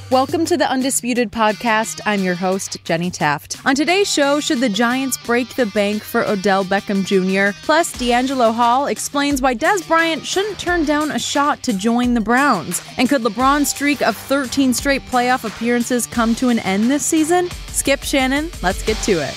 Welcome to the Undisputed Podcast. I'm your host, Jenny Taft. On today's show, should the Giants break the bank for Odell Beckham Jr.? Plus, D'Angelo Hall explains why Dez Bryant shouldn't turn down a shot to join the Browns. And could LeBron's streak of 13 straight playoff appearances come to an end this season? Skip, Shannon, let's get to it.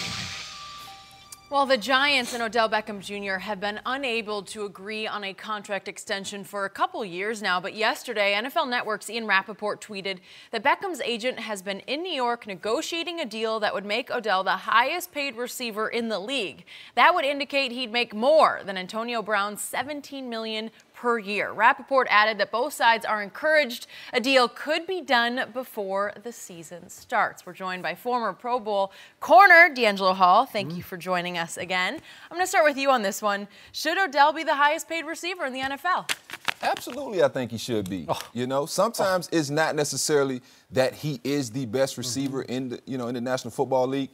Well, the Giants and Odell Beckham Jr. have been unable to agree on a contract extension for a couple years now, but yesterday, NFL Network's Ian Rappaport tweeted that Beckham's agent has been in New York negotiating a deal that would make Odell the highest paid receiver in the league. That would indicate he'd make more than Antonio Brown's $17 million per year. Rappaport added that both sides are encouraged a deal could be done before the season starts. We're joined by former Pro Bowl corner D'Angelo Hall. Thank you for joining us again. I'm going to start with you on this one. Should Odell be the highest paid receiver in the NFL? Absolutely, I think he should be. You know, sometimes it's not necessarily that he is the best receiver in the, in the National Football League.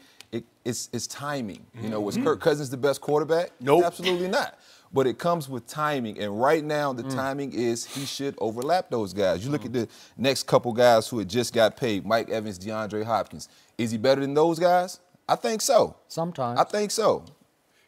It's timing. You know, was Kirk Cousins the best quarterback? Nope. Absolutely not. But it comes with timing, and right now the timing is he should overlap those guys. You look at the next couple guys who had just got paid, Mike Evans, DeAndre Hopkins. Is he better than those guys? I think so. Sometimes. I think so.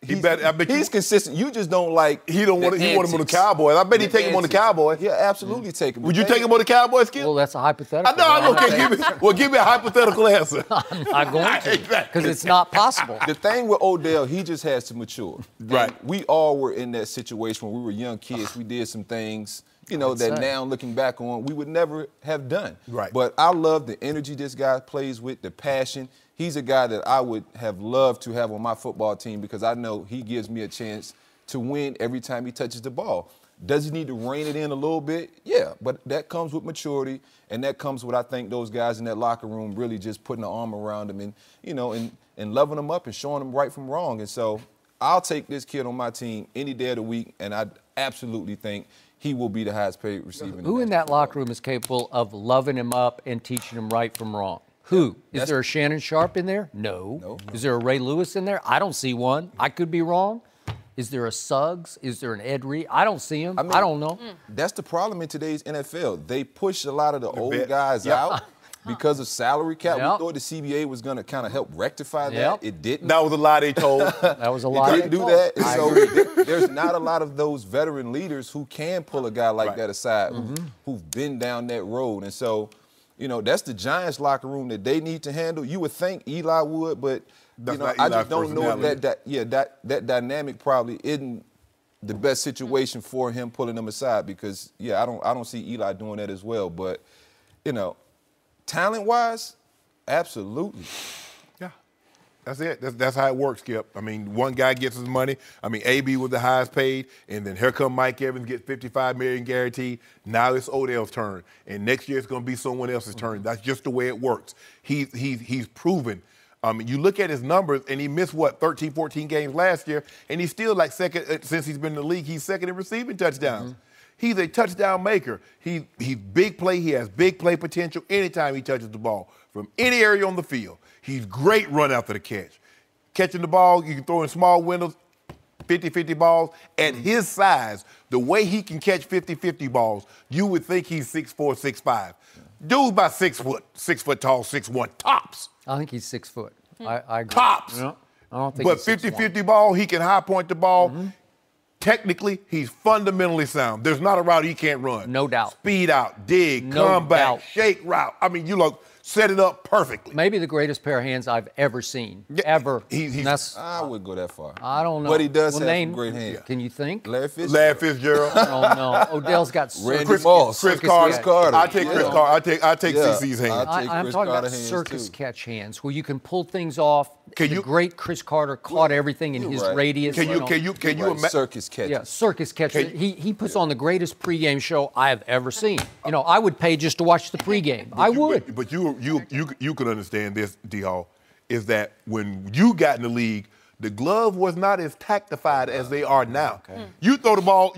He's consistent. You just don't like. He want him on the Cowboys. I bet he'd take him on the Cowboys. Yeah, absolutely take him. Would you take him on the Cowboys, Skip? Well, that's a hypothetical. I know. Okay, give me a hypothetical answer. I'm not going to, because it's not possible. The thing with Odell, he just has to mature. Right. And we all were in that situation when we were young kids. We did some things, that now looking back on, we would never have done. Right. But I love the energy this guy plays with, the passion. He's a guy that I would have loved to have on my football team because I know he gives me a chance to win every time he touches the ball. Does he need to rein it in a little bit? Yeah, but that comes with maturity, and that comes with, I think, those guys in that locker room really just putting an arm around him and, and loving them up and showing them right from wrong. And so I'll take this kid on my team any day of the week, and I absolutely think he will be the highest paid receiver. Who in that locker room is capable of loving him up and teaching him right from wrong? Who? Is there a Shannon Sharp in there? No. Is there a Ray Lewis in there? I don't see one. I could be wrong. Is there a Suggs? Is there an Ed Reed? I don't see him. I don't know. That's the problem in today's NFL. They push a lot of the old guys out because of salary cap. We thought the CBA was going to kind of help rectify that. It didn't. That was a lie they told. That was a lie they told. do that. And so there's not a lot of those veteran leaders who can pull a guy like that aside, who've been down that road. And so, that's the Giants locker room that they need to handle. You would think Eli would, but I just don't know if that dynamic probably isn't the best situation for him pulling them aside because I don't see Eli doing that as well. But talent-wise, absolutely. Yeah, that's it. That's how it works, Skip. I mean, one guy gets his money. I mean, AB was the highest paid, and then here come Mike Evans, gets $55 million guaranteed. Now it's Odell's turn, and next year it's going to be someone else's turn. That's just the way it works. He's proven. You look at his numbers, and he missed, 13, 14 games last year, and he's still like second, since he's been in the league, he's second in receiving touchdowns. He's a touchdown maker. He's big play. He has big play potential anytime he touches the ball from any area on the field. He's great run after the catch. Catching the ball, you can throw in small windows, 50-50 balls. At his size, the way he can catch 50-50 balls, you would think he's 6'4", 6'5". Dude's about 6 foot, 6 foot tall, 6'1", tops. I think he's 6 foot. I agree. Tops. I don't think but 50-50 ball, he can high point the ball. Technically, he's fundamentally sound. There's not a route he can't run. No doubt. Speed out, dig, come back, shake route. I mean, you look, set it up perfectly. Maybe the greatest pair of hands I've ever seen. Ever. I wouldn't go that far. I don't know. But he does have some great hands. Can you think? Larry Fitzgerald. I don't know. Odell's got Randy Moss. Chris Carter. I take Chris Carter. I take CC's hands. I'm talking about circus catch hands, where you can pull things off. The great Chris Carter caught everything in his radius. Can you imagine circus catch? Yeah, circus catch. He puts on the greatest pregame show I have ever seen. I would pay just to watch the pregame. I would. But you could understand this, D-Hall, is that when you got in the league, the glove was not as tactified as they are now. Okay. You throw the ball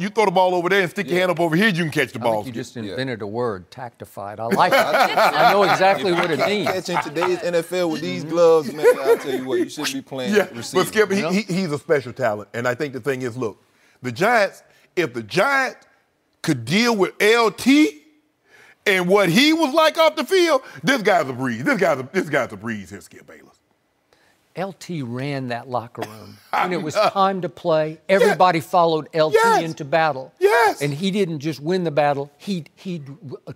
over there and stick your hand up over here, you can catch the ball. I think you just invented a word, tactified. I like it. I know exactly what it means. Catching today's NFL with these gloves, man, I'll tell you what, you shouldn't be playing receiver. But Skip, he's a special talent. And I think the thing is, look, if the Giants could deal with LT And what he was like off the field, this guy's a breeze. This guy's a breeze here, Skip Bayless. LT ran that locker room. When it was time to play, everybody followed LT into battle. Yes. And he didn't just win the battle, he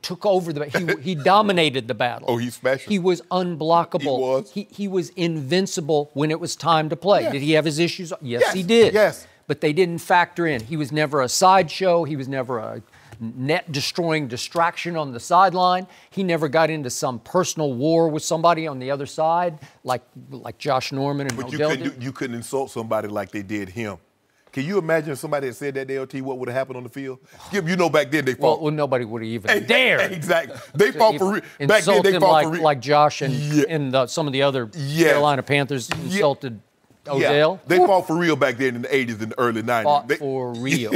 took over the battle. He dominated the battle. Oh, he's special. He was unblockable. He was. He was invincible when it was time to play. Yes. Did he have his issues? Yes, he did. Yes. But they didn't factor in. He was never a sideshow. He was never a net-destroying distraction on the sideline. He never got into some personal war with somebody on the other side, like Josh Norman and Odell did. You couldn't insult somebody like they did him. Can you imagine if somebody had said that to LT, what would have happened on the field? Skip, you know back then they fought. Well, nobody would have even dared. Exactly. They fought for real. Back then Insult they him fought for real. like Josh and some of the other Carolina Panthers insulted Odell. They fought for real back then in the 80s and the early 90s. Fought for real.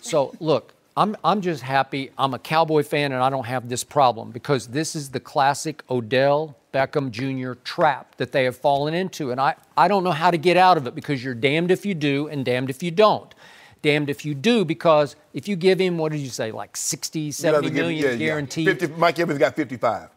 So, look, I'm just happy. I'm a Cowboy fan, and I don't have this problem because this is the classic Odell Beckham Jr. trap that they have fallen into. And I don't know how to get out of it because you're damned if you do and damned if you don't. Damned if you do because if you give him, what did you say, like 60, 70 million guaranteed? Mike Evans got 55.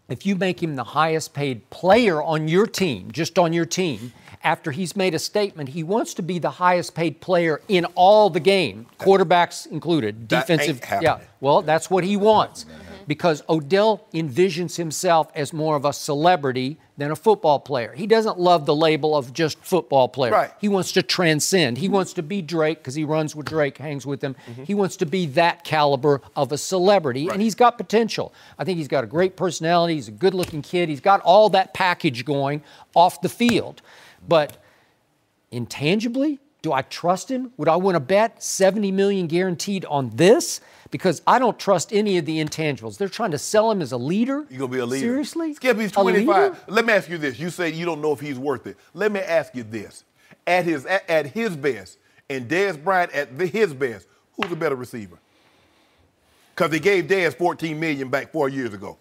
If you make him the highest paid player on your team, just on your team, after he's made a statement, he wants to be the highest paid player in all the game, quarterbacks included, defensive. Yeah, well, that's what he wants because Odell envisions himself as more of a celebrity than a football player. He doesn't love the label of just football player. Right. He wants to transcend. He wants to be Drake because he runs with Drake, hangs with him. He wants to be that caliber of a celebrity, and he's got potential. I think he's got a great personality. He's a good-looking kid. He's got all that package going off the field. But intangibly, do I trust him? Would I want to bet $70 million guaranteed on this? Because I don't trust any of the intangibles. They're trying to sell him as a leader. You're going to be a leader. Seriously? Skip, he's 25. Let me ask you this. You say you don't know if he's worth it. Let me ask you this. At his best and Dez Bryant at his best, who's a better receiver? Because they gave Dez $14 million back 4 years ago.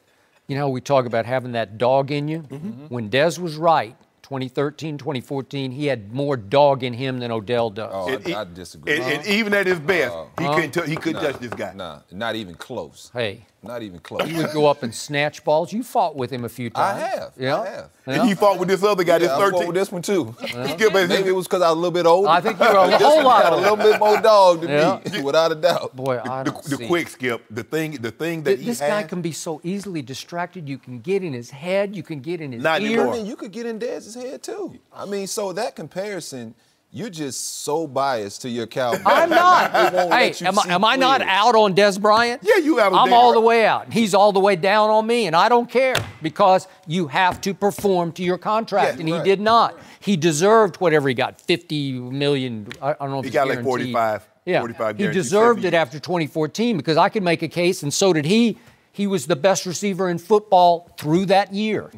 You know, we talk about having that dog in you. When Dez was right, 2013, 2014, he had more dog in him than Odell does. Oh, I disagree. And even at his best, he couldn't touch this guy. Nah, not even close. Hey. Not even close. He would go up and snatch balls. You fought with him a few times. I have. Yeah. I have. And he fought with this other guy, this 13. I fought with this one, too. Skip, Maybe it was because I was a little bit older. I think you were a whole lot had a little bit more dog than me, without a doubt. Boy, I don't the see quick Skip, the thing that this guy can be so easily distracted. You can get in his head. You can get in his Not ear. anymore. You could get in Dez's head, too. I mean, so that comparison, you're just so biased to your Cowboys. I'm not. It won't Hey, let you am I see not clear. out on Dez Bryant? Yeah, you out on I'm Dez all the Bryant. way out. He's all the way down on me, and I don't care because you have to perform to your contract, Yeah, and he right. did not. He deserved whatever he got, 50 million. I don't know if He it's got like guaranteed. 45. Yeah, 45 he guaranteed, deserved 70. it after 2014 because I could make a case, and so did he. He was the best receiver in football through that year,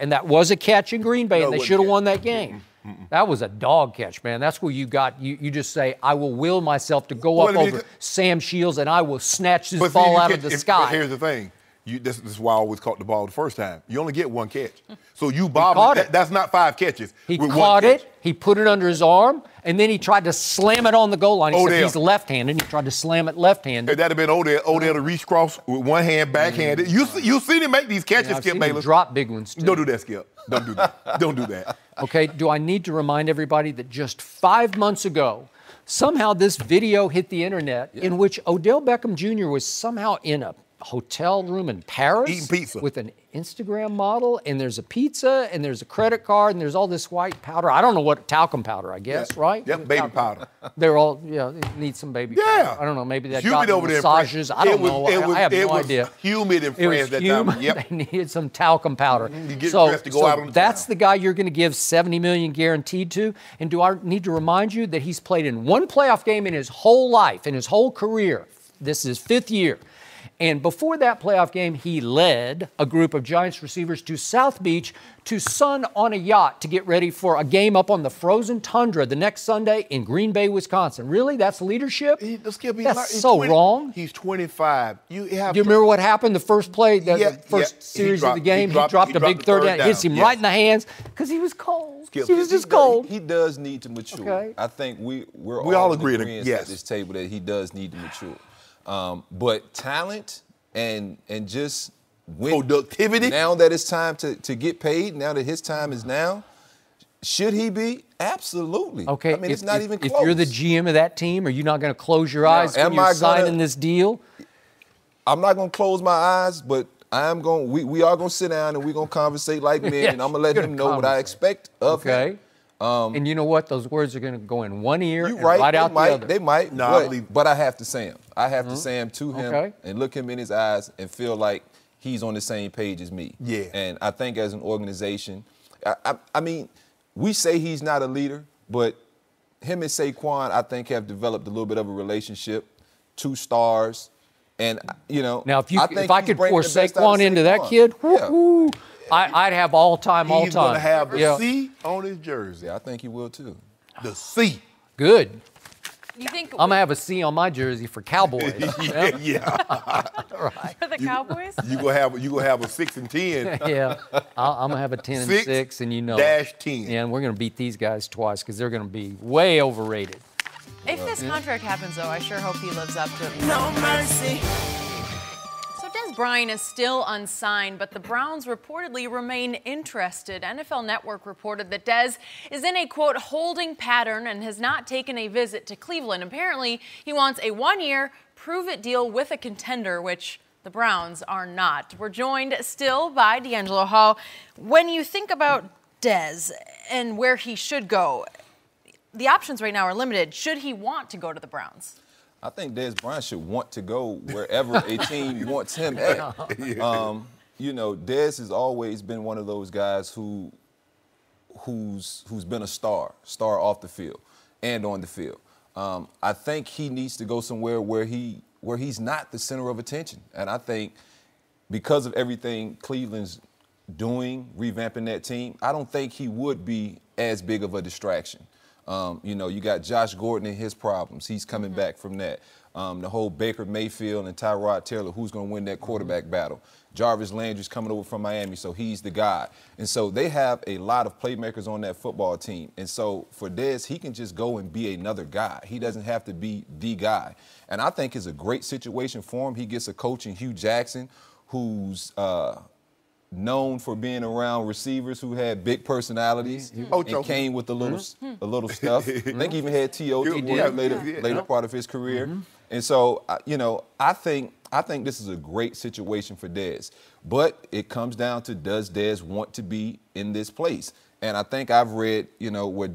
and that was a catch in Green Bay, No, and they it wasn't should have catch. won that game. That was a dog catch, man. That's where you just say, I will will myself to go up over Sam Shields and I will snatch this ball out of the sky. But here's the thing. This is why I always caught the ball the first time. You only get one catch. So you bobbed it. That's not 5 catches. He with caught one catch. it, he put it under his arm, and then he tried to slam it on the goal line. Odell. He's left-handed. He tried to slam it left-handed. That'd have been Odell to reach cross with one hand, backhanded. You seen him make these catches, I've Skip seen him Bayless. drop big ones, too. Don't do that, Skip. Don't do that. Don't do that. Okay, do I need to remind everybody that just 5 months ago, somehow this video hit the internet in which Odell Beckham Jr. was somehow in a hotel room in Paris eating pizza with an Instagram model, and there's a pizza, and there's a credit card, and there's all this white powder. I don't know what, talcum powder, I guess, right? Yep, baby powder. They're all, they need some baby powder. I don't know, maybe that got over there in massages. I don't know. I have no idea. It was humid in It was France that humid. time. Yep. They needed some talcum powder. You get dressed to go out on the that's town. the guy you're going to give $70 million guaranteed to. And do I need to remind you that he's played in one playoff game in his whole life, in his whole career? This is his 5th year. And before that playoff game, he led a group of Giants receivers to South Beach to sun on a yacht to get ready for a game up on the frozen tundra the next Sunday in Green Bay, Wisconsin. Really? That's leadership? That's so wrong. He's 25. Do you remember what happened the first play, the first series of the game? He dropped a big third down. It hits him right in the hands because he was cold. He was just cold. He does need to mature. Okay. I think we all agree in to- agreement yes. at this table that he does need to mature. But talent and just win. Productivity. Now that it's time to get paid, now that his time is now, should he be? Absolutely. Okay. I mean, it's not even close. If you're the GM of that team, are you not going to close your eyes when you're signing this deal? I'm not going to close my eyes, but I am going. We are going to sit down and we're going to conversate like men, and I'm going to let him know what I expect of him. And you know what? Those words are going to go in one ear and right out the other. They might. But I have to say him. I have to say him to him and look him in his eyes and feel like he's on the same page as me. Yeah. And I think as an organization, I mean, we say he's not a leader, but him and Saquon, I think, have developed a little bit of a relationship. 2 stars. And, you know, now, if I could pour Saquon into that kid, I'd have all time. He's going to have the C on his jersey. Yeah, I think he will, too. The C. Good. You think I'm going to have a C on my jersey for Cowboys. Right. For the Cowboys? You're gonna have a 6 and 10. Yeah. I'm going to have a 10 and 6, and you know. -10. Yeah, and we're going to beat these guys twice because they're going to be way overrated. If this contract happens, though, I sure hope he lives up to it. No mercy. So Dez Bryant is still unsigned, but the Browns reportedly remain interested. NFL Network reported that Dez is in a, quote, holding pattern and has not taken a visit to Cleveland. Apparently, he wants a 1-year, prove-it deal with a contender, which the Browns are not. We're joined still by D'Angelo Hall. When you think about Dez and where he should go, the options right now are limited. Should he want to go to the Browns? I think Dez Bryant should want to go wherever a team wants him at. You know, Dez has always been one of those guys who's been a star off the field and on the field. I think he needs to go somewhere where he's not the center of attention. And I think because of everything Cleveland's doing, revamping that team, I don't think he would be as big of a distraction. You know, you got Josh Gordon and his problems. He's coming back from that. The whole Baker Mayfield and Tyrod Taylor, who's going to win that quarterback battle. Jarvis Landry's coming over from Miami, so he's the guy. And so they have a lot of playmakers on that football team. And so for Dez, he can just go and be another guy. He doesn't have to be the guy. And I think it's a great situation for him. He gets a coach in Hugh Jackson who's known for being around receivers who had big personalities and came with a little stuff. I think he even had T.O. later part of his career. And so, you know, I think this is a great situation for Dez. But it comes down to, does Dez want to be in this place? And I think I've read, you know, where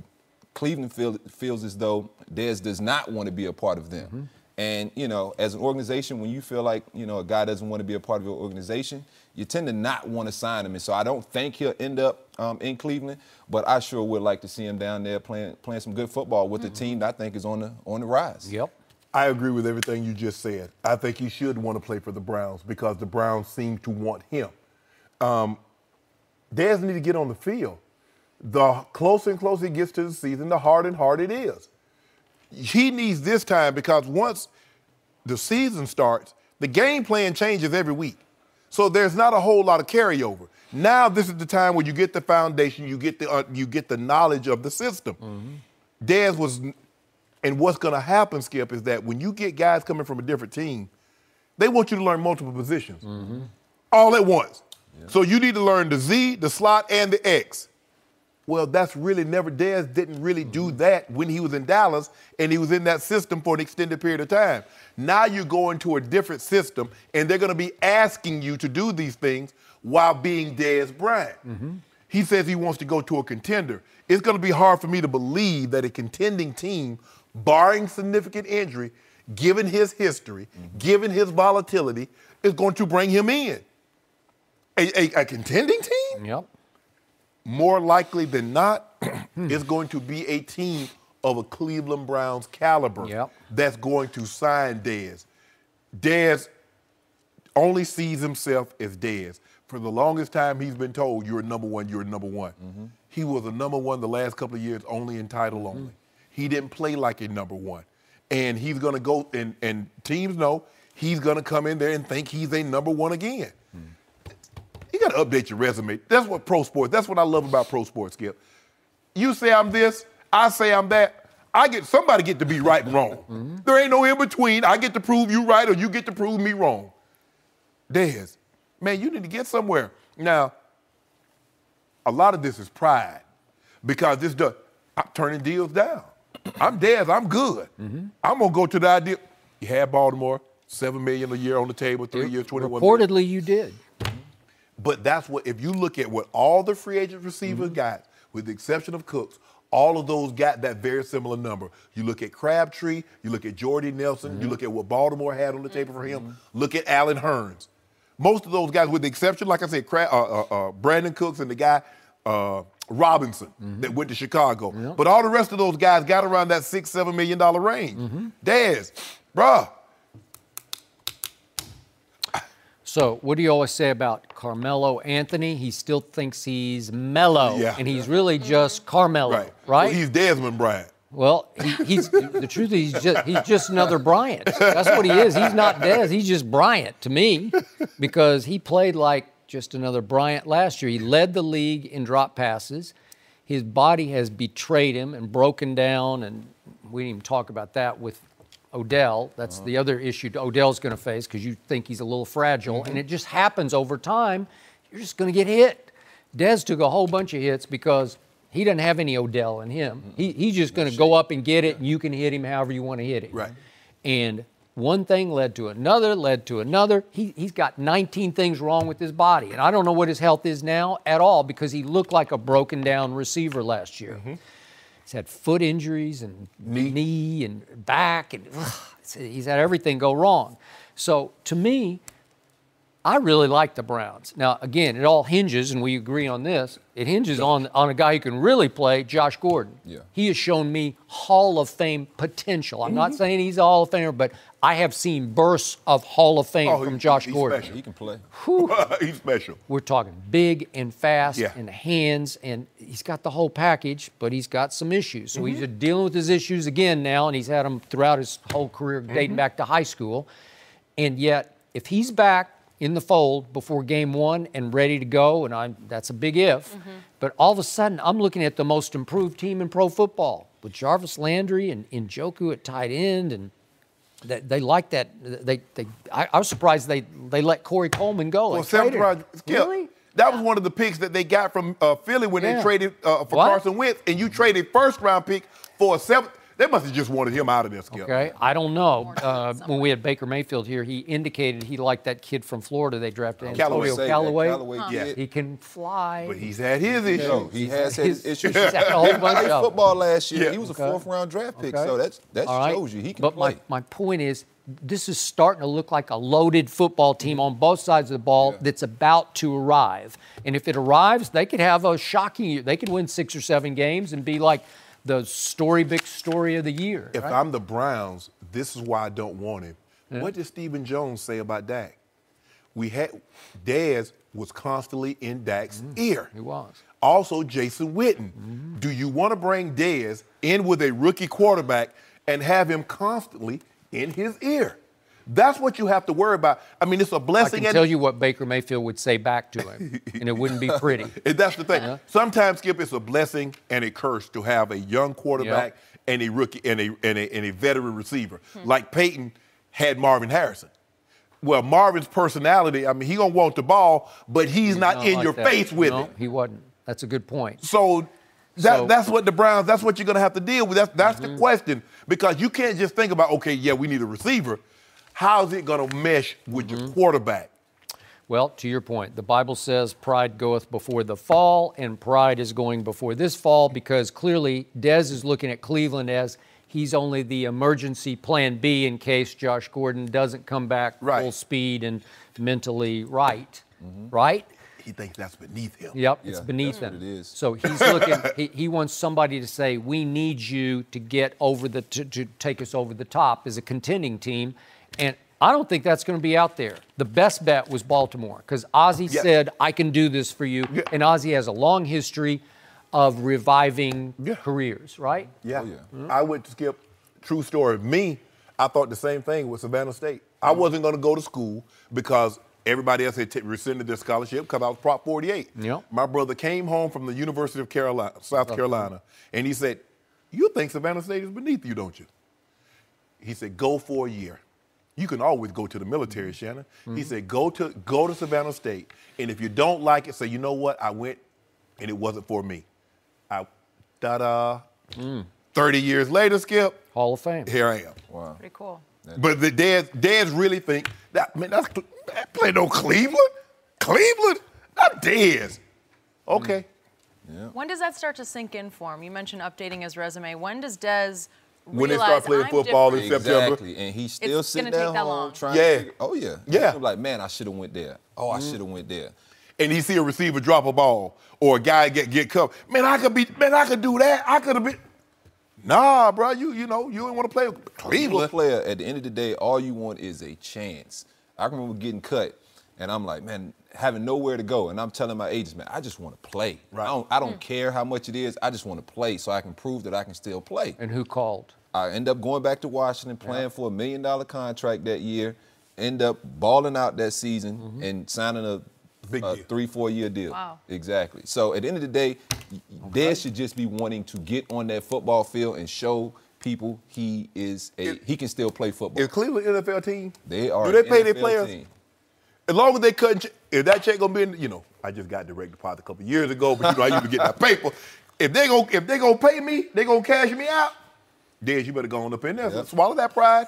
Cleveland feels as though Dez does not want to be a part of them. And, you know, as an organization, when you feel like, you know, a guy doesn't want to be a part of your organization, you tend to not want to sign him. And so I don't think he'll end up in Cleveland, but I sure would like to see him down there playing some good football with a team that I think is on the rise. Yep. I agree with everything you just said. I think he should want to play for the Browns because the Browns seem to want him. Dez needs to get on the field. The closer and closer he gets to the season, the harder and harder it is. He needs this time because once the season starts, the game plan changes every week. So there's not a whole lot of carryover. Now this is the time where you get the foundation, you get the knowledge of the system. Dez was, and what's going to happen, Skip, is that when you get guys coming from a different team, they want you to learn multiple positions all at once. So you need to learn the Z, the slot, and the X. Well, that's really never, Dez didn't really do that when he was in Dallas and he was in that system for an extended period of time. Now you're going to a different system and they're going to be asking you to do these things while being Dez Bryant. He says he wants to go to a contender. It's going to be hard for me to believe that a contending team, barring significant injury, given his history, given his volatility, is going to bring him in. A contending team? Yep. More likely than not, it's going to be a team of a Cleveland Browns caliber that's going to sign Dez. Dez only sees himself as Dez. For the longest time, he's been told, you're number one, you're number one. He was a number one the last couple of years only in title only. He didn't play like a number one. And he's going to go, and teams know, he's going to come in there and think he's a number one again. You got to update your resume. That's what pro sports, that's what I love about pro sports, Skip. You say I'm this, I say I'm that. Somebody get to be right and wrong. There ain't no in between. I get to prove you right or you get to prove me wrong. Dez, man, you need to get somewhere. Now, a lot of this is pride because I'm turning deals down. I'm Dez, I'm good. I'm going to go to the idea. You had Baltimore, $7 million a year on the table, 3 years, $21 million. Reportedly, you did. But that's what, if you look at what all the free agent receivers got, with the exception of Cooks, all of those got that very similar number. You look at Crabtree, you look at Jordy Nelson, you look at what Baltimore had on the table for him, look at Allen Hurns. Most of those guys, with the exception, like I said, Brandon Cooks and the guy Robinson that went to Chicago. But all the rest of those guys got around that $6-7 million range. Dez, bruh. So what do you always say about Carmelo Anthony? He still thinks he's mellow, and he's really just Carmelo, right? Well, he's Desmond Bryant. Well, he's the truth is he's just another Bryant. That's what he is. He's not Dez. He's just Bryant to me because he played like just another Bryant last year. He led the league in drop passes. His body has betrayed him and broken down, and we didn't even talk about that with Odell. That's the other issue Odell's going to face because you think he's a little fragile, and it just happens over time. You're just going to get hit. Dez took a whole bunch of hits because he doesn't have any Odell in him. He's just going to go up and get it, and you can hit him however you want to hit it. Right. And one thing led to another, led to another. He's got 19 things wrong with his body, and I don't know what his health is now at all because he looked like a broken down receiver last year. He's had foot injuries and knee and back, and he's had everything go wrong. So to me, I really like the Browns. Now, again, it all hinges, and we agree on this, it hinges on a guy who can really play, Josh Gordon. He has shown me Hall of Fame potential. I'm not saying he's a Hall of Famer, but I have seen bursts of Hall of Fame from Josh Gordon. Special. He can play. He's special. We're talking big and fast and hands, and he's got the whole package, but he's got some issues. So he's dealing with his issues again now, and he's had them throughout his whole career dating back to high school. And yet, if he's back in the fold before game one and ready to go, and that's a big if, but all of a sudden, I'm looking at the most improved team in pro football with Jarvis Landry and Njoku at tight end, and they like that. I was surprised they let Corey Coleman go. Well, Skip, really? That was one of the picks that they got from Philly when they traded for Carson Wentz, and you traded first-round pick for a seventh. They must have just wanted him out of there, Skip. Okay, I don't know. When we had Baker Mayfield here, he indicated he liked that kid from Florida they drafted, Antonio Callaway. He can fly. But he's had his issues. No, he has had his issues. He's had a whole bunch He played of football last year. He was a fourth-round draft pick, so that shows you he can play. But my point is, this is starting to look like a loaded football team on both sides of the ball that's about to arrive. And if it arrives, they could have a shocking year. They could win 6 or 7 games and be like the big story of the year. If I'm the Browns, this is why I don't want him. What did Stephen Jones say about Dak? Dez was constantly in Dak's ear. He was. Also, Jason Witten. Do you want to bring Dez in with a rookie quarterback and have him constantly in his ear? That's what you have to worry about. I mean, it's a blessing. I can tell you what Baker Mayfield would say back to him, and it wouldn't be pretty. That's the thing. Sometimes, Skip, it's a blessing and a curse to have a young quarterback and a rookie and a veteran receiver. Like Peyton had Marvin Harrison. Well, Marvin's personality, I mean, he gonna want the ball, but he's not in your face with it. No, he wasn't. That's a good point. So that's what the Browns, that's what you're going to have to deal with. That's the question. Because you can't just think about, okay, yeah, we need a receiver. How's it going to mesh with your quarterback? Well, to your point, the Bible says pride goeth before the fall, and pride is going before this fall because clearly Dez is looking at Cleveland as he's only the emergency plan B in case Josh Gordon doesn't come back full speed and mentally right. Right? He thinks that's beneath him. Yep, it's beneath him. What it is. So he's looking. he wants somebody to say, "We need you to get over to take us over the top as a contending team," and I don't think that's going to be out there. The best bet was Baltimore because Ozzie said, "I can do this for you," and Ozzie has a long history of reviving careers, right? Yeah. I went to Skip. True story. Me, I thought the same thing with Savannah State. I wasn't going to go to school because everybody else had rescinded their scholarship because I was Prop 48. My brother came home from the University of South Carolina, and he said, "You think Savannah State is beneath you, don't you?" He said, "Go for a year. you can always go to the military, Shannon. He said, go to Savannah State, and if you don't like it, say, you know what, I went, and it wasn't for me. Ta-da. 30 years later, Skip. Hall of Fame. Here I am. Wow. Pretty cool. But the Dez really think that, man, that play no Cleveland. Cleveland? Not Dez. Okay. Yeah. When does that start to sink in for him? You mentioned updating his resume. When does Dez When they realize start playing I'm football in different? September. Exactly, and he's still It's sitting gonna at take that home long. trying Yeah. to figure, oh, yeah. Yeah. He's like, man, I should have went there. Oh, I should have went there. And he see a receiver drop a ball or a guy get covered. Man, I could do that. I could have been. Nah, bro, you don't want to play with You're a Cleveland. player, at the end of the day, all you want is a chance. I remember getting cut, and I'm like, man, having nowhere to go. And I'm telling my agents, man, I just want to play. Right. I don't care how much it is. I just want to play so I can prove that I can still play. And who called? I end up going back to Washington, playing for $1 million contract that year, end up balling out that season and signing a Big deal. 3-4 year deal. Wow. Exactly. So at the end of the day, Dez should just be wanting to get on that football field and show people he can still play football. Is Cleveland an NFL team? They are. Do they pay an their NFL players? team. As long as they couldn't, if that check gonna be in, I just got direct deposit a couple years ago, but I used to get that paper. If they gonna pay me, they gonna cash me out. Dez, you better go on up in there. Yep. Swallow that pride.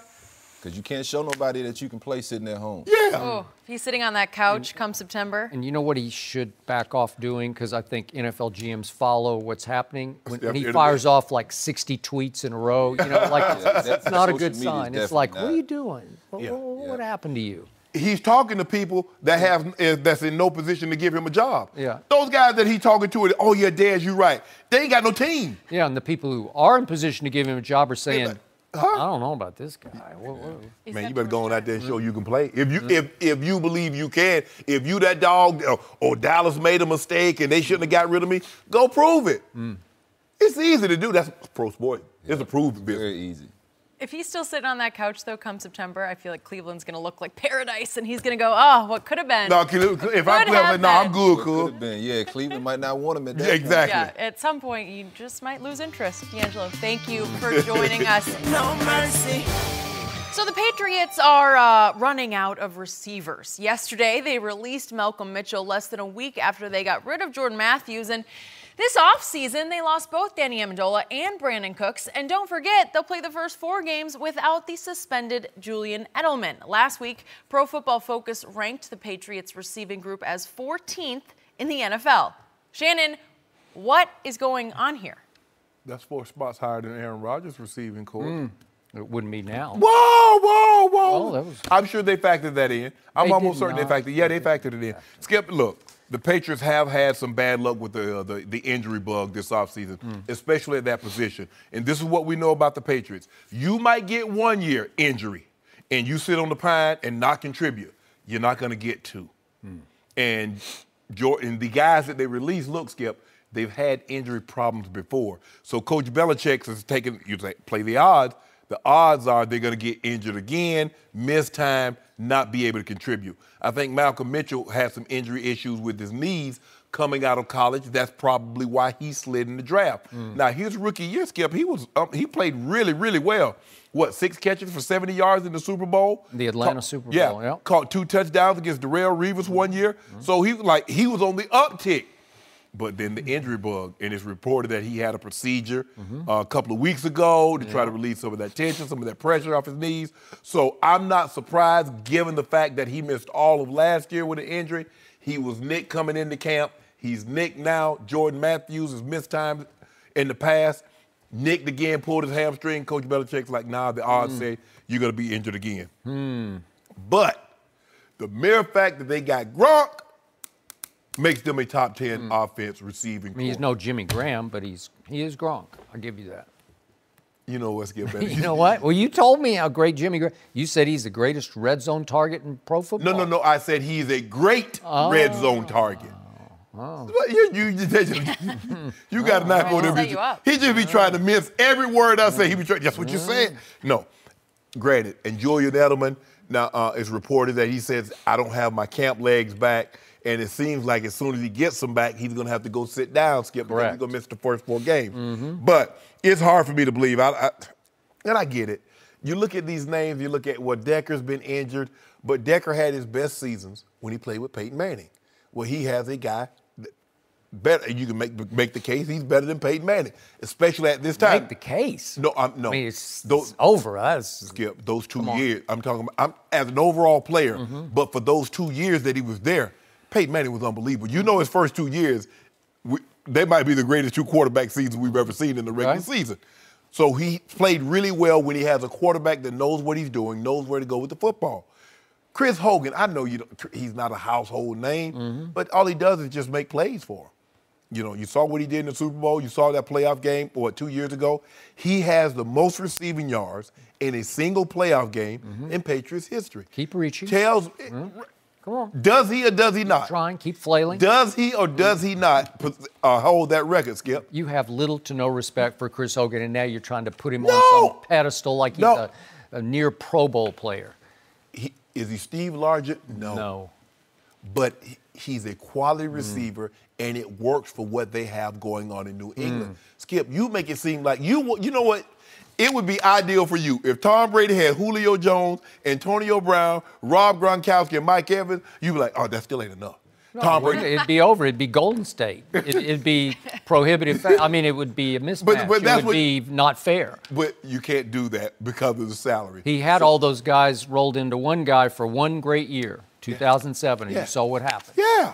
Because you can't show nobody that you can play sitting at home. Yeah. Oh, he's sitting on that couch come September. And you know what he should back off doing? Because I think NFL GMs follow what's happening. When he fires off like 60 tweets in a row, it's not a good sign. It's like, what are you doing? What happened to you? He's talking to people that's in no position to give him a job. Yeah. Those guys that he's talking to, oh yeah, Dez, you're right. They ain't got no team. Yeah, and the people who are in position to give him a job are saying, I don't know about this guy. Man, you better go on out there and show you can play. If you believe you can, if you that dog, or Dallas made a mistake and they shouldn't have got rid of me, go prove it. It's easy to do. That's pro sport. It's a proven business. Very easy. If he's still sitting on that couch, though, come September, I feel like Cleveland's going to look like paradise, and he's going to go, oh, what could have been. No, if I'm Cleveland, no, I'm good, Could cool. have been. Yeah, Cleveland might not want him at that Yeah, point. exactly. Yeah, at some point, you just might lose interest. D'Angelo, thank you for joining us. No mercy. So the Patriots are running out of receivers. Yesterday, they released Malcolm Mitchell less than a week after they got rid of Jordan Matthews. And this offseason, they lost both Danny Amendola and Brandon Cooks. And don't forget, they'll play the first 4 games without the suspended Julian Edelman. Last week, Pro Football Focus ranked the Patriots receiving group as 14th in the NFL. Shannon, what is going on here? That's 4 spots higher than Aaron Rodgers' receiving corps. It wouldn't be now. Whoa. Well, that was- I'm sure they factored that in. I'm They almost did certain not. they factored. Yeah, they factored it in. Skip, look, the Patriots have had some bad luck with the injury bug this offseason, especially at that position. And this is what we know about the Patriots. You might get 1 year injury, and you sit on the pine and not contribute. You're not going to get 2. And the guys that they released, look, Skip, they've had injury problems before. So Coach Belichick has taken, you say, play the odds. The odds are they're going to get injured again, miss time, not be able to contribute. I think Malcolm Mitchell had some injury issues with his knees coming out of college. That's probably why he slid in the draft. Now, his rookie year, Skip, he played really, really well. 6 catches for 70 yards in the Super Bowl? The Atlanta Super Bowl, yeah. Caught 2 touchdowns against Darrelle Revis 1 year. So he was on the uptick. But then the injury bug, and it's reported that he had a procedure a couple of weeks ago to try to relieve some of that tension, some of that pressure off his knees. So I'm not surprised, given the fact that he missed all of last year with an injury. He was nicked coming into camp. He's nicked now. Jordan Matthews has missed time in the past. Nicked again, pulled his hamstring. Coach Belichick's like, nah, the odds say you're going to be injured again. But the mere fact that they got Gronk makes them a top 10 offense receiving I mean, he's corps. no Jimmy Graham, but he is Gronk. I'll give you that. You know what's getting better. You know what? Well, you told me how great Jimmy Graham. You said he's the greatest red zone target in pro football. No. I said he's a great red zone target. You got to not go there. set you up. He just be trying to miss every word I say. He be trying. That's what you said. No, granted. And Julian Edelman. Now it's reported that he says I don't have my camp legs back. And it seems like as soon as he gets them back, he's going to have to go sit down, Skip, because he's going to miss the first 4 games. But it's hard for me to believe. And I get it. you look at these names, you look at Decker's been injured, but Decker had his best seasons when he played with Peyton Manning. Well, he has a guy better. You can make the case he's better than Peyton Manning, especially at this time. Make the case. No, I no. mean, it's over us. Skip, those 2 years. I'm talking about as an overall player, but for those 2 years that he was there, Peyton Manning was unbelievable. You know, his first 2 years, they might be the greatest 2 quarterback seasons we've ever seen in the regular season. So he played really well when he has a quarterback that knows what he's doing, knows where to go with the football. Chris Hogan, I know he's not a household name, but all he does is just make plays for him. You know, you saw what he did in the Super Bowl. You saw that playoff game, 2 years ago. He has the most receiving yards in a single playoff game in Patriots history. Keep reaching. Come on. Does he or does he not? Keep trying, keep flailing. Does he or does he not hold that record, Skip? You have little to no respect for Chris Hogan, and now you're trying to put him on some pedestal like he's a near Pro Bowl player. Is he Steve Largent? No. But he's a quality receiver, and it works for what they have going on in New England. Skip, you make it seem like you know what? It would be ideal for you if Tom Brady had Julio Jones, Antonio Brown, Rob Gronkowski, and Mike Evans. You'd be like, oh, that still ain't enough. No, Tom Brady. It'd be over. It'd be Golden State. It'd be prohibitive. I mean, it would be a mismatch. But that's it would be not fair. But you can't do that because of the salary. He had all those guys rolled into one guy for one great year, 2007, and you saw what happened. Yeah.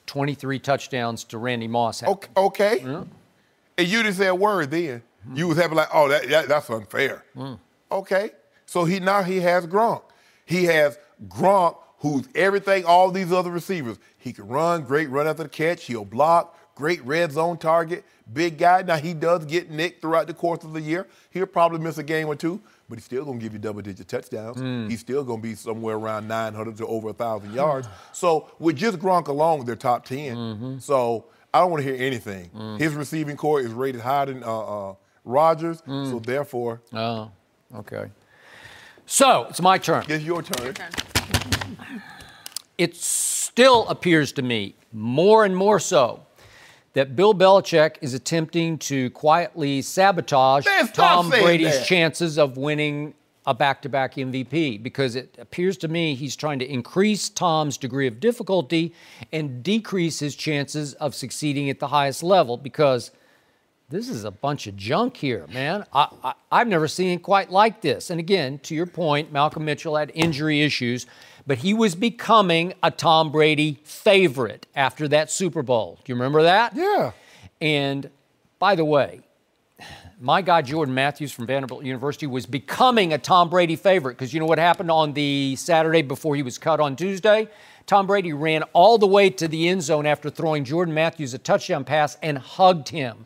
23 touchdowns to Randy Moss. Okay. Yeah. And you didn't say a word then. You was happy like, oh, that's unfair. Okay. So now he has Gronk. He has Gronk, who's everything, all these other receivers. He can run, great run after the catch. He'll block, great red zone target, big guy. Now, he does get nicked throughout the course of the year. He'll probably miss a game or two, but he's still going to give you double-digit touchdowns. He's still going to be somewhere around 900 to over 1,000 yards. So with just Gronk alone, they're top 10. So I don't want to hear anything. His receiving core is rated higher than Rodgers, so therefore. Oh, okay. So it's my turn. It's your turn. It still appears to me, more and more so, that Bill Belichick is attempting to quietly sabotage Tom Brady's chances of winning a back-to-back MVP, because it appears to me he's trying to increase Tom's degree of difficulty and decrease his chances of succeeding at the highest level, because this is a bunch of junk here, man. I've never seen it quite like this. And again, to your point, Malcolm Mitchell had injury issues, but he was becoming a Tom Brady favorite after that Super Bowl. Do you remember that? Yeah. And by the way, my guy Jordan Matthews from Vanderbilt University was becoming a Tom Brady favorite, because you know what happened on the Saturday before he was cut on Tuesday? Tom Brady ran all the way to the end zone after throwing Jordan Matthews a touchdown pass and hugged him.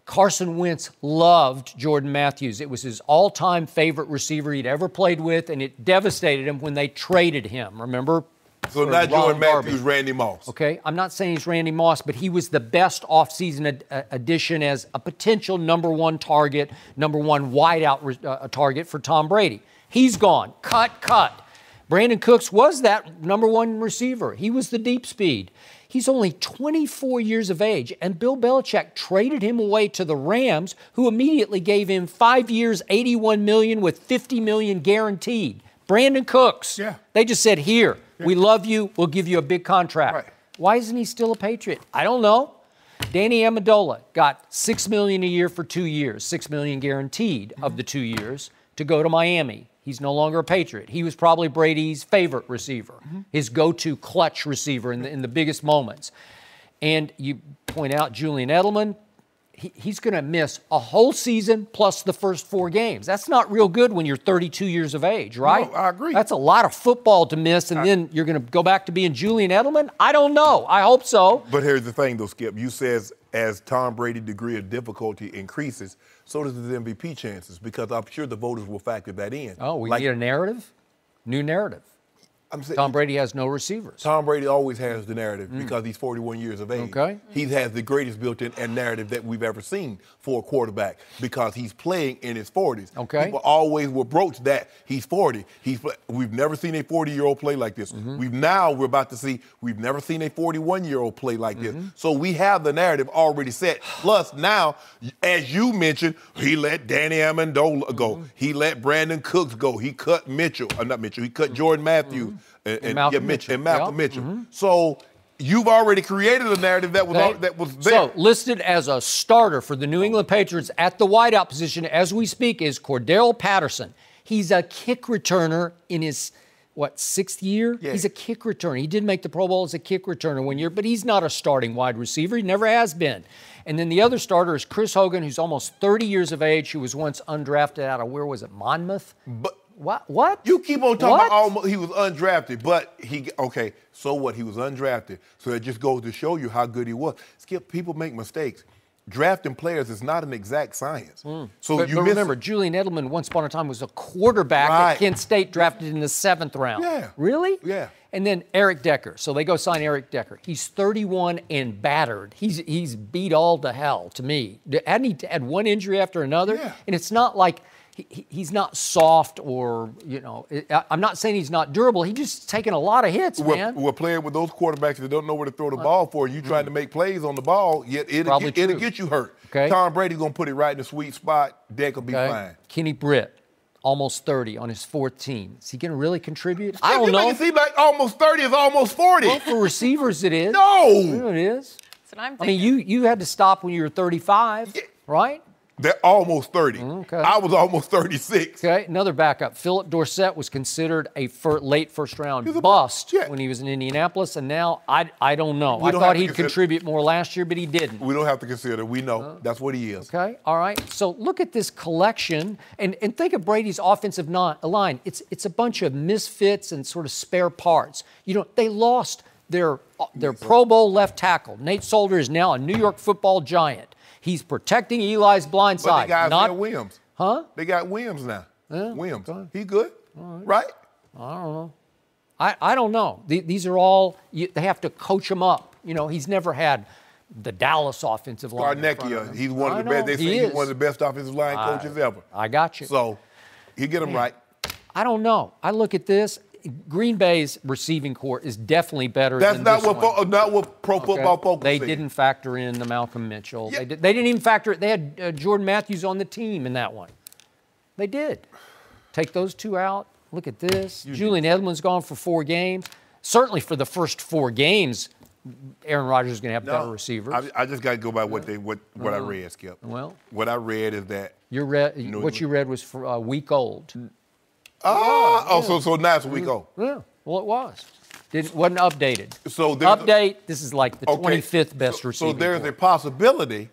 Carson Wentz loved Jordan Matthews. It was his all-time favorite receiver he'd ever played with, and it devastated him when they traded him. Remember? So not Jordan Matthews, Randy Moss. Okay, I'm not saying he's Randy Moss, but he was the best offseason addition as a potential number one target, number one wideout target for Tom Brady. He's gone. Cut. Brandon Cooks was that number one receiver. He was the deep speed. He's only 24 years of age, and Bill Belichick traded him away to the Rams, who immediately gave him 5 years, $81 million with $50 million guaranteed. Brandon Cooks. Yeah. They just said, here, we love you, we'll give you a big contract. Right. Why isn't he still a Patriot? I don't know. Danny Amendola got $6 million a year for 2 years, $6 million guaranteed of the 2 years to go to Miami. He's no longer a Patriot. He was probably Brady's favorite receiver, his go-to clutch receiver in the biggest moments. And you point out Julian Edelman, he's going to miss a whole season plus the first 4 games. That's not real good when you're 32 years of age, right? No, I agree. That's a lot of football to miss, and then you're going to go back to being Julian Edelman? I don't know. I hope so. But here's the thing, though, Skip. You says as Tom Brady's degree of difficulty increases, so does his MVP chances, because I'm sure the voters will factor that in. Oh, we need a narrative? New narrative. Tom Brady has no receivers. Tom Brady always has the narrative because he's 41 years of age. Okay. He has the greatest built-in narrative that we've ever seen for a quarterback because he's playing in his 40s. Okay. People always will broach that he's 40. We've never seen a 40-year-old play like this. We've never seen a 41-year-old play like this. So we have the narrative already set. Plus now, as you mentioned, he let Danny Amendola go. He let Brandon Cooks go. He cut he cut Jordan Matthews. And Malcolm Mitchell. So you've already created a narrative that was there. So listed as a starter for the New England Patriots at the wideout position as we speak is Cordell Patterson. He's a kick returner in his, sixth year? Yeah. He's a kick returner. He did make the Pro Bowl as a kick returner one year, but he's not a starting wide receiver. He never has been. And then the other starter is Chris Hogan, who's almost 30 years of age, who was once undrafted out of, where was it, Monmouth? But What? you keep on talking about he was undrafted, but so what? He was undrafted. So it just goes to show you how good he was. Skip, people make mistakes. Drafting players is not an exact science. So but remember, Julian Edelman once upon a time was a quarterback at Kent State, drafted in the 7th round. Yeah. Really? Yeah. And then Eric Decker. So they go sign Eric Decker. He's 31 and battered. He's beat all to hell to me. Hadn't he had one injury after another? Yeah. And it's not like he's not soft or, I'm not saying he's not durable. He's just taking a lot of hits, man. We're playing with those quarterbacks that don't know where to throw the ball for. You trying to make plays on the ball, yet it'll get you hurt. Okay. Tom Brady's going to put it right in the sweet spot. Deck will be fine. Kenny Britt, almost 30 on his 4th team. Is he going to really contribute? I don't know. You make it seem like almost 30 is almost 40. Well, for receivers, it is. No. It is. That's what I'm thinking. I mean, you had to stop when you were 35, right? They're almost 30. Okay. I was almost 36. Okay, another backup. Philip Dorsett was considered a late first-round bust when he was in Indianapolis, and now I don't know. I thought he'd contribute more last year, but he didn't. We don't have to consider. We know that's what he is. Okay, all right. So look at this collection, and think of Brady's offensive line. It's a bunch of misfits and sort of spare parts. They lost their Pro Bowl left tackle. Nate Solder is now a New York Football Giant. He's protecting Eli's blind side. But they got Williams. Huh? They got Williams now. Yeah, Williams. He good? Right? I don't know. I don't know. These are all, they have to coach him up. He's never had the Dallas offensive line. Scarnecchia, he's one of the best. They say he's one of the best offensive line coaches ever. I got you. So he get him right. I don't know. I look at this. Green Bay's receiving corps is definitely better than this one. That's not what Pro Football Focus They said. didn't factor in the Malcolm Mitchell. Yeah. They didn't even factor it. They had Jordan Matthews on the team in that one. They did. Take those two out. Look at this. Julian Edelman's gone for 4 games. Certainly for the first 4 games, Aaron Rodgers is going to have better receivers. I just got to go by what I read, Skip. Well, what I read is that what you read was for a week old. So now it's a week old. Yeah, well, it was. Wasn't updated. So this is like the 25th best receiver. So there's a possibility,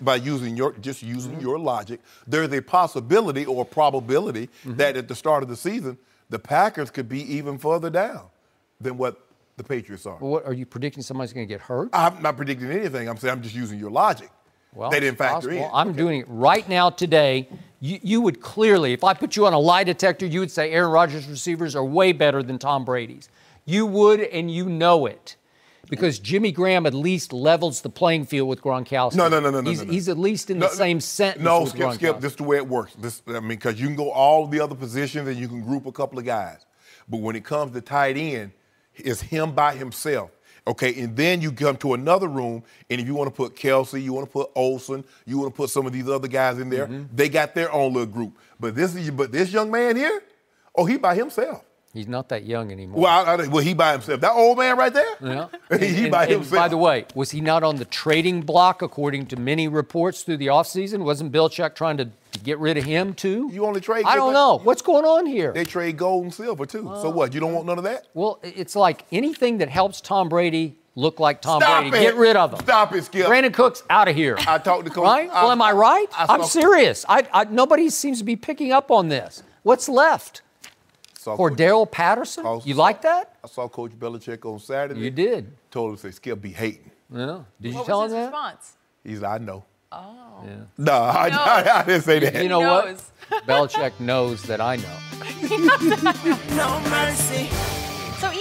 by using your logic, there's a possibility or a probability that at the start of the season, the Packers could be even further down than what the Patriots are. What, are you predicting somebody's going to get hurt? I'm not predicting anything. I'm saying I'm just using your logic. Well, they didn't factor in. I'm doing it right now today. You would clearly, if I put you on a lie detector, you would say Aaron Rodgers' receivers are way better than Tom Brady's. You would, and you know it. Because Jimmy Graham at least levels the playing field with Gronkowski. No. He's at least in the same sentence with Gronkowski. Skip, this is the way it works. Because you can go all the other positions and you can group a couple of guys. But when it comes to tight end, it's him by himself. Okay, and then you come to another room, and if you want to put Kelsey, you want to put Olsen, you want to put some of these other guys in there, they got their own little group. But this young man here, he by himself. He's not that young anymore. Well, he by himself. That old man right there? Yeah. He by himself. By the way, was he not on the trading block according to many reports through the offseason? Wasn't Belichick trying to get rid of him too? You only trade. I don't know. What's going on here? They trade gold and silver too. So what? You don't want none of that? Well, it's like anything that helps Tom Brady look like Tom Brady. Get rid of him. Stop it, Skip. Brandon Cooks out of here. I talked to Coach. Right? Well, am I right? I'm serious. Nobody seems to be picking up on this. What's left? Cordell Patterson? You like that? I saw Coach Belichick on Saturday. You did. Told him to say, Skip be hating. Yeah. Did you what tell was him his that? response? He's like, I know. Oh. Yeah. No, I didn't say that. You know what? Belichick knows that I know. No mercy.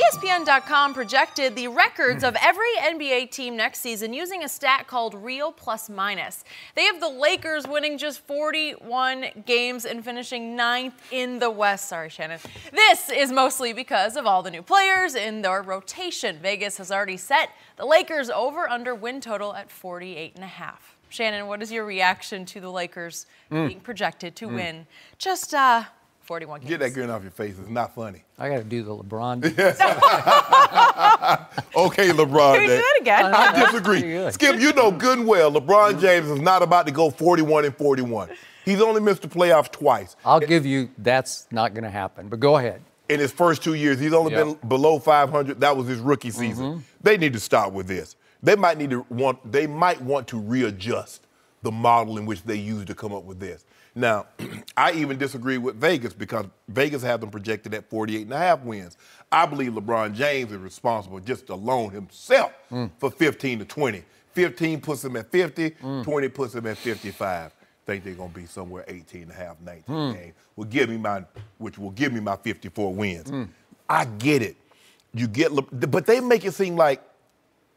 ESPN.com projected the records of every NBA team next season using a stat called Real Plus Minus. They have the Lakers winning just 41 games and finishing 9th in the West. Sorry, Shannon. This is mostly because of all the new players in their rotation. Vegas has already set the Lakers over-under win total at 48.5. Shannon, what is your reaction to the Lakers being projected to win just 41 games? Get that grin off your face. It's not funny. I got to do the LeBron. Okay, LeBron. Can we do that again? I disagree. Skip, you know good and well LeBron James is not about to go 41-41. He's only missed the playoffs twice. I'll give you that's not going to happen, but go ahead. In his first 2 years, he's only been below 500. That was his rookie season. They need to stop with this. They might want to readjust the model in which they use to come up with this. Now, I even disagree with Vegas because Vegas has them projected at 48.5 wins. I believe LeBron James is responsible just alone himself for 15 to 20. 15 puts him at 50, 20 puts him at 55. Think they're going to be somewhere 18.5, 19 games. Which will give me my 54 wins. I get it. But they make it seem like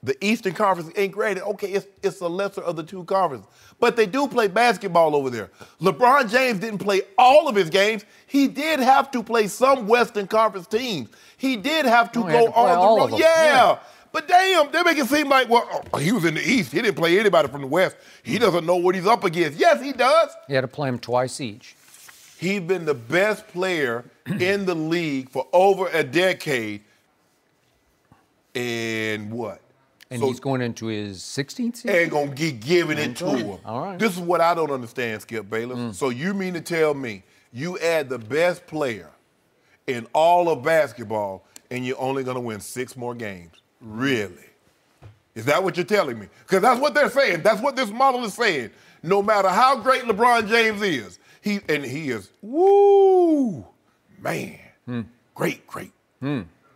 the Eastern Conference ain't great. Okay, it's the lesser of the two conferences. But they do play basketball over there. LeBron James didn't play all of his games. He did have to play some Western Conference teams. He did have to go on the road. Yeah. But damn, they make it seem like, well, he was in the East. He didn't play anybody from the West. He doesn't know what he's up against. Yes, he does. He had to play him twice each. He's been the best player in the league for over a decade. And what? And he's going into his 16th season? And going to keep giving it to him. All right. This is what I don't understand, Skip Bayless. So you mean to tell me you add the best player in all of basketball and you're only going to win 6 more games? Really? Is that what you're telling me? Because that's what they're saying. That's what this model is saying. No matter how great LeBron James is, he is, woo, man, great.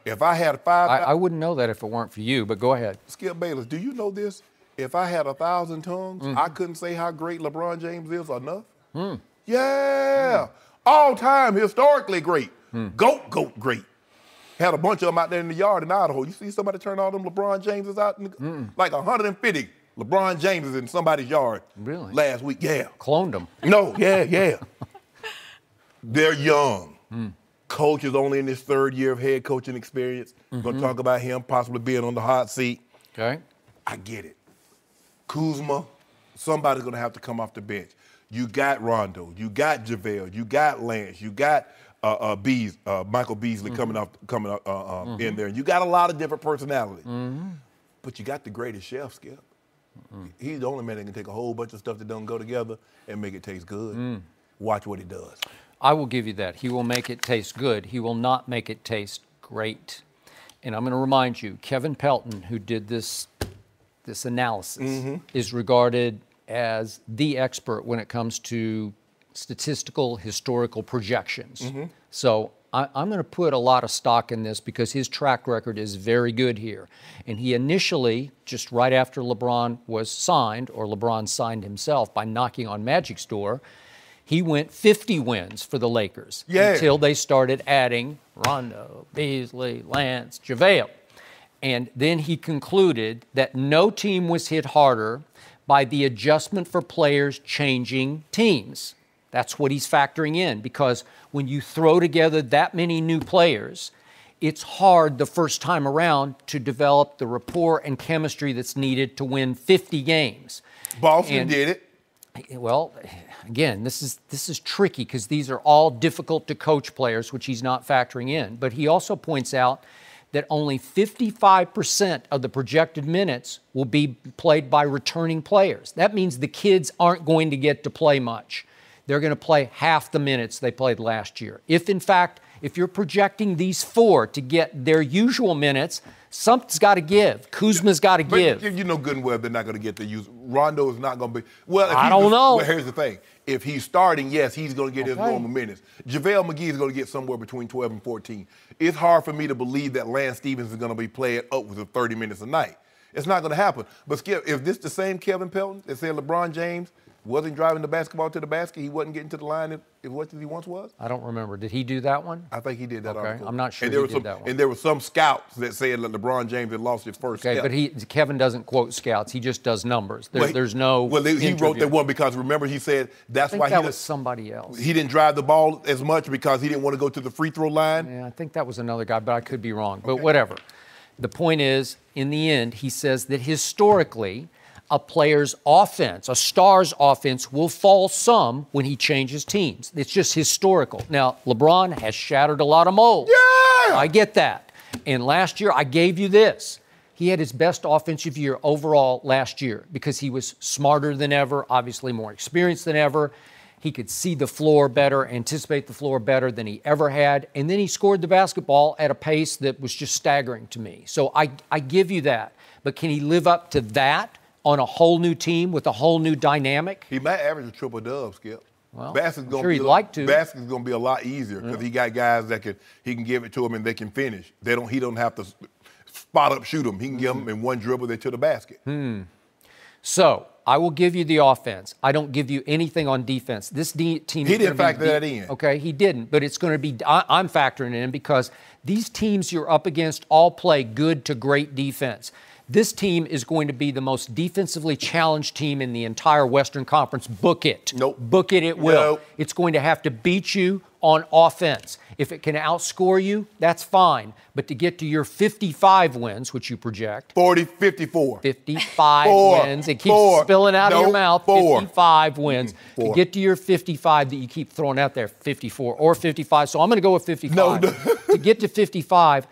If I had I wouldn't know that if it weren't for you, but go ahead. Skip Bayless, do you know this? If I had 1,000 tongues, I couldn't say how great LeBron James is enough. Yeah. All time, historically great. GOAT great. Had a bunch of them out there in the yard in Idaho. You see somebody turn all them LeBron Jameses out? Like 150 LeBron Jameses in somebody's yard last week. Yeah. Cloned them. No, yeah. They're young. Coach is only in his 3rd year of head coaching experience. We're going to talk about him possibly being on the hot seat. Okay. I get it. Kuzma, somebody's going to have to come off the bench. You got Rondo. You got JaVale. You got Lance. You got Michael Beasley coming in there. You got a lot of different personalities. But you got the greatest chef, Skip. He's the only man that can take a whole bunch of stuff that don't go together and make it taste good. Watch what he does. I will give you that. He will make it taste good. He will not make it taste great. And I'm going to remind you, Kevin Pelton, who did this analysis, is regarded as the expert when it comes to statistical, historical projections. So I'm going to put a lot of stock in this because his track record is very good here. And he initially, just right after LeBron was signed, or LeBron signed himself by knocking on Magic's door, he went 50 wins for the Lakers until they started adding Rondo, Beasley, Lance, JaVale. And then he concluded that no team was hit harder by the adjustment for players changing teams. That's what he's factoring in, because when you throw together that many new players, it's hard the first time around to develop the rapport and chemistry that's needed to win 50 games. Boston did it. Well, again, this is tricky because these are all difficult to coach players, which he's not factoring in. But he also points out that only 55% of the projected minutes will be played by returning players. That means the kids aren't going to get to play much. They're going to play half the minutes they played last year. If, in fact, if you're projecting these 4 to get their usual minutes, something's got to give. Kuzma's got to give. You know good and well they're not going to get the use. Rondo is not going to be. Well, I don't know. Well, here's the thing. If he's starting, yes, he's going to get his normal minutes. JaVale McGee is going to get somewhere between 12 and 14. It's hard for me to believe that Lance Stevens is going to be playing upwards of 30 minutes a night. It's not going to happen. But, Skip, if this the same Kevin Pelton that said LeBron James wasn't driving the basketball to the basket. He wasn't getting to the line as much as he once was. I don't remember. Did he do that one? I think he did that Okay, article. I'm not sure and he there did that one. And there were some scouts that said that LeBron James had lost his first step. Okay, but Kevin doesn't quote scouts. He just does numbers. There's no. Well, he wrote that one because remember he said that's why that was somebody else. He didn't drive the ball as much because he didn't want to go to the free throw line. Yeah, I think that was another guy, but I could be wrong. But whatever. The point is, in the end, he says that historically, a player's offense, a star's offense, will fall some when he changes teams. It's just historical. Now, LeBron has shattered a lot of molds. Yeah! I get that. And last year, I gave you this. He had his best offensive year overall last year because he was smarter than ever, obviously more experienced than ever. He could see the floor better, anticipate the floor better than he ever had. And then he scored the basketball at a pace that was just staggering to me. So I give you that. But can he live up to that on a whole new team with a whole new dynamic? He might average a triple-dub, Skip. Well, Basket's I'm sure he'd like to. Basket's going to be a lot easier because he got guys that he can give it to them and they can finish. He don't have to spot up shoot them. He can give them in one dribble to the basket. So I will give you the offense. I don't give you anything on defense. This team. He didn't factor that in. Okay, he didn't. But it's going to be. I'm factoring it in because these teams you're up against all play good to great defense. This team is going to be the most defensively challenged team in the entire Western Conference. Book it. Nope. Book it, it will. Nope. It's going to have to beat you on offense. If it can outscore you, that's fine. But to get to your 55 wins, which you project. 40, 54. 55 wins. It keeps spilling out of your mouth. 55 wins. To get to your 55 that you keep throwing out there, 54 or 55. So I'm going to go with 55. No. To get to 55,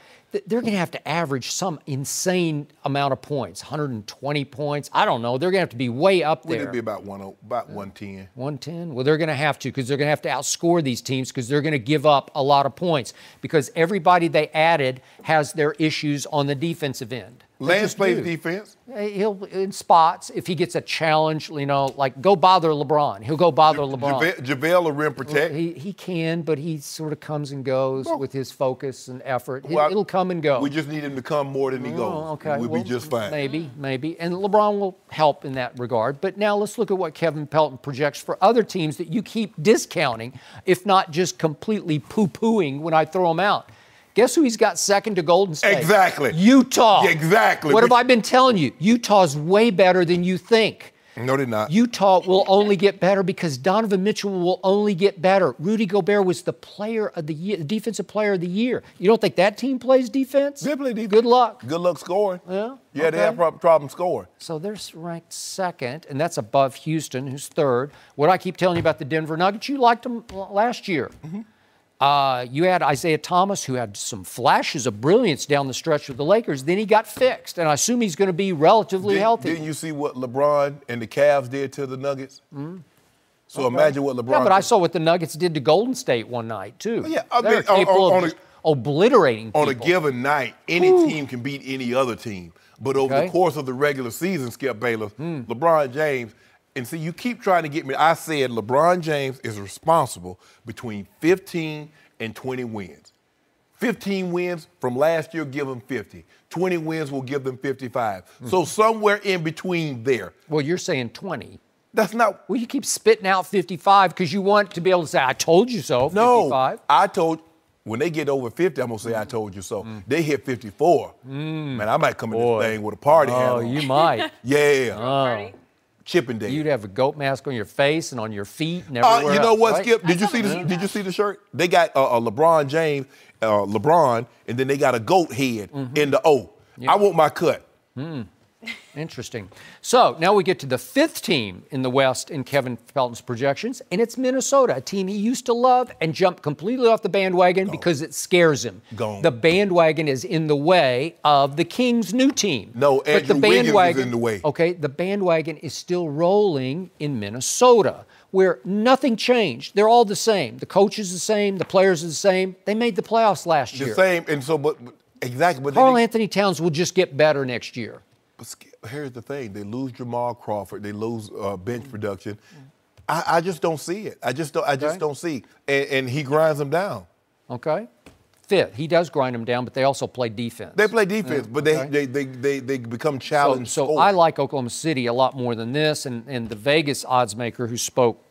they're going to have to average some insane amount of points, 120 points. I don't know. They're going to have to be way up there. It'll be about 110. 110? Well, they're going to have to because they're going to have to outscore these teams because they're going to give up a lot of points because everybody they added has their issues on the defensive end. Lance plays defense. He'll in spots if he gets a challenge, like go bother LeBron. He'll go bother LeBron. JaVale will rim protect. He can, but he sort of comes and goes with his focus and effort. It'll come and go. We just need him to come more than he goes. Okay. We'll be just fine. Maybe. And LeBron will help in that regard. But now let's look at what Kevin Pelton projects for other teams that you keep discounting, if not just completely poo-pooing when I throw them out. Guess who he's got second to Golden State? Exactly. Utah. Exactly. What have I been telling you? Utah's way better than you think. No, they're not. Utah will only get better because Donovan Mitchell will only get better. Rudy Gobert was the player of the year, the defensive player of the year. You don't think that team plays defense? They play defense. Good luck. Good luck scoring. Yeah. Yeah, they have problem scoring. So they're ranked second, and that's above Houston, who's third. What I keep telling you about the Denver Nuggets, you liked them last year. You had Isaiah Thomas, who had some flashes of brilliance down the stretch with the Lakers. Then he got fixed, and I assume he's going to be relatively healthy. Didn't you see what LeBron and the Cavs did to the Nuggets? So imagine what LeBron. Yeah, but I saw what the Nuggets did to Golden State one night too. Yeah, they're capable of obliterating people. On a given night, any team can beat any other team. But over the course of the regular season, Skip Bayless, LeBron James. And see, you keep trying to get me. I said LeBron James is responsible between 15 and 20 wins. 15 wins from last year, give them 50. 20 wins will give them 55. So somewhere in between there. Well, you're saying 20. That's not. Well, you keep spitting out 55 because you want to be able to say, I told you so, 55. No, I told. When they get over 50, I'm going to say, I told you so. They hit 54. Man, I might come in this thing with a party hat on. Oh, you might. Yeah. Party. Chippendale. You'd have a goat mask on your face and on your feet and everywhere You know else, what, right? Skip? Did you see the shirt? They got a LeBron James, LeBron, and then they got a goat head in the O. Yeah. I want my cut. Interesting. So now we get to the fifth team in the West in Kevin Pelton's projections, and it's Minnesota, a team he used to love and jumped completely off the bandwagon because it scares him. Gone. The bandwagon is in the way of the Kings' new team. No, but the Andrew Wiggins bandwagon is in the way. Okay, the bandwagon is still rolling in Minnesota, where nothing changed. They're all the same. The coach is the same. The players are the same. They made the playoffs last year. The same, and so, but exactly. But Karl Anthony Towns will just get better next year. But here's the thing. They lose Jamal Crawford. They lose bench production. I just don't see it. I just don't see. And he grinds them down. Okay. fifth. He does grind them down, but they also play defense. They play defense, but they become challenged. So I like Oklahoma City a lot more than this, and the Vegas odds maker who spoke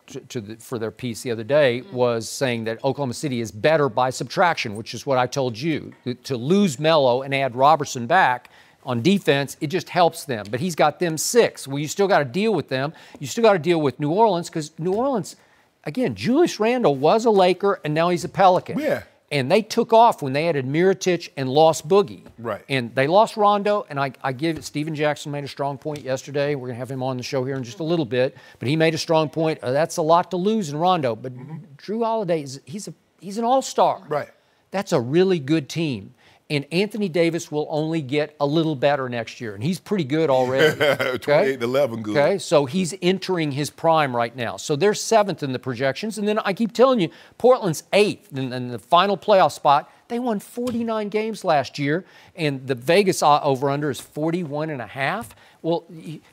for their piece the other day was saying that Oklahoma City is better by subtraction, which is what I told you. To lose Melo and add Robertson back on defense, it just helps them. But he's got them 6. Well, you still got to deal with them. You still got to deal with New Orleans because New Orleans, again, Julius Randle was a Laker, and now he's a Pelican. Yeah. And they took off when they added Mirotic and lost Boogie. Right. And they lost Rondo, and I give it, Steven Jackson made a strong point yesterday. We're going to have him on the show here in just a little bit. But he made a strong point. That's a lot to lose in Rondo. But Drew Holiday, he's an all-star. Right. That's a really good team. And Anthony Davis will only get a little better next year. And he's pretty good already. 28-11 good. Okay, so he's entering his prime right now. So they're 7th in the projections. And then I keep telling you, Portland's 8th in the final playoff spot. They won 49 games last year, and the Vegas over-under is 41.5. Well,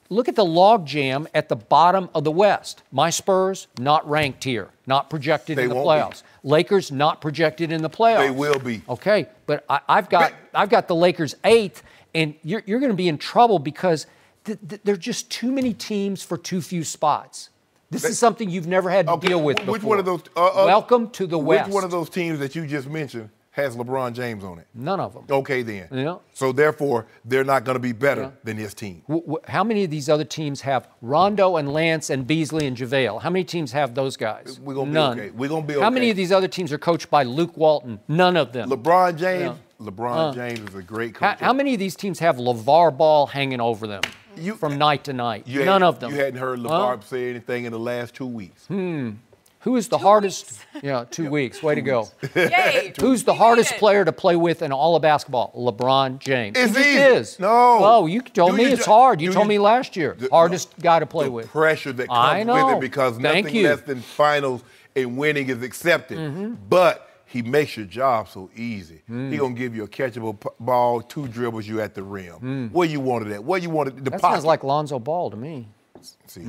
look at the log jam at the bottom of the West. My Spurs, not ranked here, not projected in the playoffs. Lakers, not projected in the playoffs. They will be. Okay, but I've got the Lakers 8th, and you're going to be in trouble because there are just too many teams for too few spots. This is something you've never had to deal with before. Which one of those? Welcome to the West. Which one of those teams that you just mentioned has LeBron James on it? None of them. Okay, then. Yeah. So, therefore, they're not going to be better than his team. How many of these other teams have Rondo and Lance and Beasley and JaVale? How many teams have those guys? We're going to None. be okay. We're going to be okay. How many of these other teams are coached by Luke Walton? None of them. LeBron James? Yeah. LeBron James is a great coach. How many of these teams have LeVar Ball hanging over them from night to night? None of them. You hadn't heard LeVar say anything in the last 2 weeks. Who is the hardest? 2 weeks. Way to go. Yay. Who's the hardest player to play with in all of basketball? LeBron James. It's He easy. is. No. Oh, you told me it's hard. You told me last year. Hardest guy to play with. Pressure that comes with it because nothing less than finals and winning is accepted. But he makes your job so easy. He gonna give you a catchable ball, 2 dribbles, you at the rim. Where you wanted that? Where you wanted the That pocket? sounds like Lonzo Ball to me. See,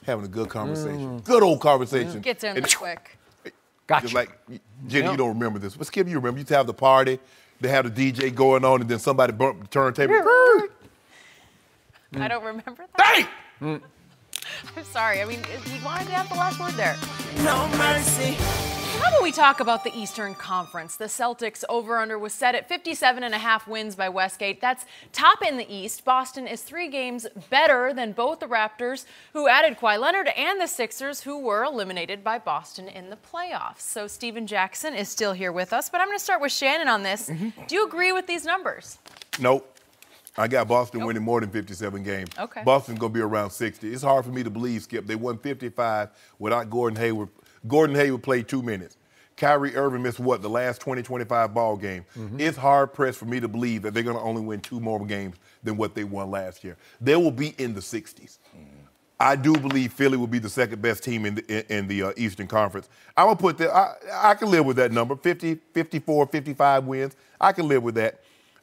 having a good conversation. Good old conversation. Gets in quick. Gotcha. Just like, Jenny, you don't remember this. But Skip, you remember. You used to have the party, they have the DJ going on, and then somebody bumped the turntable. I don't remember that. Hey! I'm sorry. I mean, he wanted to have the last word there. No mercy. How about we talk about the Eastern Conference? The Celtics over-under was set at 57.5 wins by Westgate. That's top in the East. Boston is 3 games better than both the Raptors, who added Kawhi Leonard, and the Sixers, who were eliminated by Boston in the playoffs. So Steven Jackson is still here with us, but I'm going to start with Shannon on this. Do you agree with these numbers? Nope. I got Boston winning more than 57 games. Okay. Boston's going to be around 60. It's hard for me to believe, Skip. They won 55 without Gordon Hayward. Gordon Hayward played 2 minutes. Kyrie Irving missed, the last 20-25 ball game. It's hard-pressed for me to believe that they're going to only win 2 more games than what they won last year. They will be in the 60s. I do believe Philly will be the second-best team in the Eastern Conference. I'm going to put that – I can live with that number, 50, 54, 55 wins. I can live with that.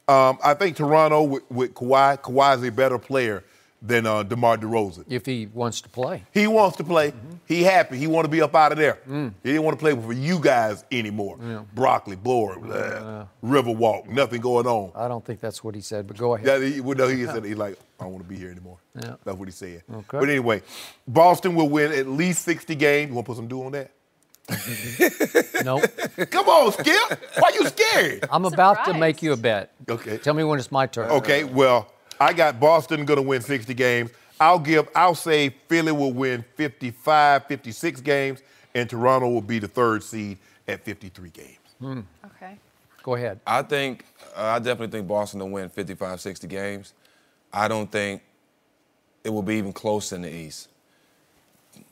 I think Toronto with Kawhi. Kawhi's a better player than DeMar DeRozan. If he wants to play. He wants to play. He happy. He want to be up out of there. He didn't want to play for you guys anymore. Broccoli, board, Riverwalk, nothing going on. I don't think that's what he said, but go ahead. He said he's like, I don't want to be here anymore. Yeah. That's what he said. Okay. But anyway, Boston will win at least 60 games. You want to put some dew on that? Nope. Come on, Skip. Why you scared? I'm about to make you a bet. Okay. Tell me when it's my turn. Okay, well, I got Boston going to win 60 games. I'll say Philly will win 55, 56 games, and Toronto will be the 3rd seed at 53 games. Okay. Go ahead. I definitely think Boston will win 55, 60 games. I don't think it will be even close in the East.